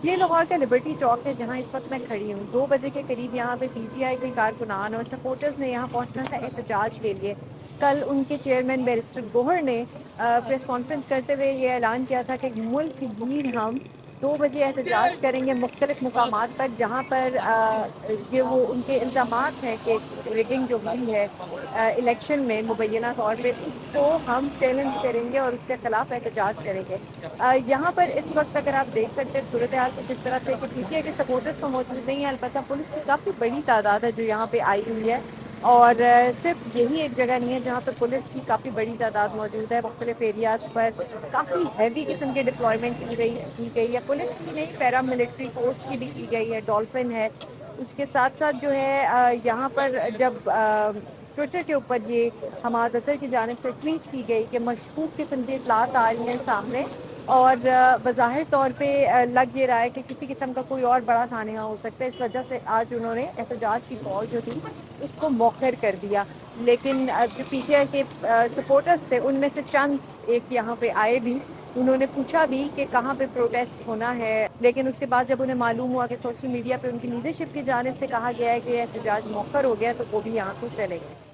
یہ لاہور کا لبرٹی چوک ہے جہاں اس وقت میں کھڑی ہوں۔ 2 بجے کے قریب یہاں پہ پی ٹی آئی کے کارکنان اور سپورٹرز نے یہاں پہنچنا تھا احتجاج کے لیے۔ کل ان کے چیئرمین بیرسٹر گوہر نے پریس کانفرنس کرتے ہوئے یہ اعلان کیا تھا کہ ملک گیر ہم 2 بجے احتجاج کریں گے مختلف مقامات پر، جہاں پر یہ وہ ان کے الزامات ہیں کہ ریگنگ جو ہوئی ہے الیکشن میں مبینہ طور پہ، اس کو ہم چیلنج کریں گے اور اس کے خلاف احتجاج کریں گے۔ یہاں پر اس وقت اگر آپ دیکھ سکتے ہیں صورتحال کچھ اس طرح سے کہ پی ٹی آئی کے سپورٹرز تو موجود نہیں ہیں، البتہ پولیس کی کافی بڑی تعداد ہے جو یہاں پہ آئی ہوئی ہے، اور صرف یہی ایک جگہ نہیں ہے جہاں پہ پولیس کی کافی بڑی تعداد موجود ہے۔ مختلف ایریاز پر کافی ہیوی قسم کی ڈپلائمنٹ کی گئی ہے، پولیس کی نہیں پیرا ملٹری فورس کی بھی کی گئی ہے، ڈولفن ہے۔ اس کے ساتھ ساتھ جو ہے یہاں پر جب ٹویٹر کے اوپر یہ حماد اظہر کی جانب سے ٹویٹ کی گئی کہ مشکوک قسم کی اطلاعات آ رہی ہیں سامنے، اور بظاہر طور پہ لگ یہ رہا ہے کہ کسی قسم کا کوئی اور بڑا دھانے ہو سکتا ہے، اس وجہ سے آج انہوں نے احتجاج کی کال جو تھی اس کو مؤخر کر دیا۔ لیکن جو پی ٹی آئی کے سپورٹرز تھے ان میں سے چند ایک یہاں پہ آئے بھی، انہوں نے پوچھا بھی کہ کہاں پہ پروٹیسٹ ہونا ہے، لیکن اس کے بعد جب انہیں معلوم ہوا کہ سوشل میڈیا پہ ان کی لیڈرشپ کی جانب سے کہا گیا ہے کہ احتجاج مؤخر ہو گیا تو وہ بھی یہاں سے چلے گئے۔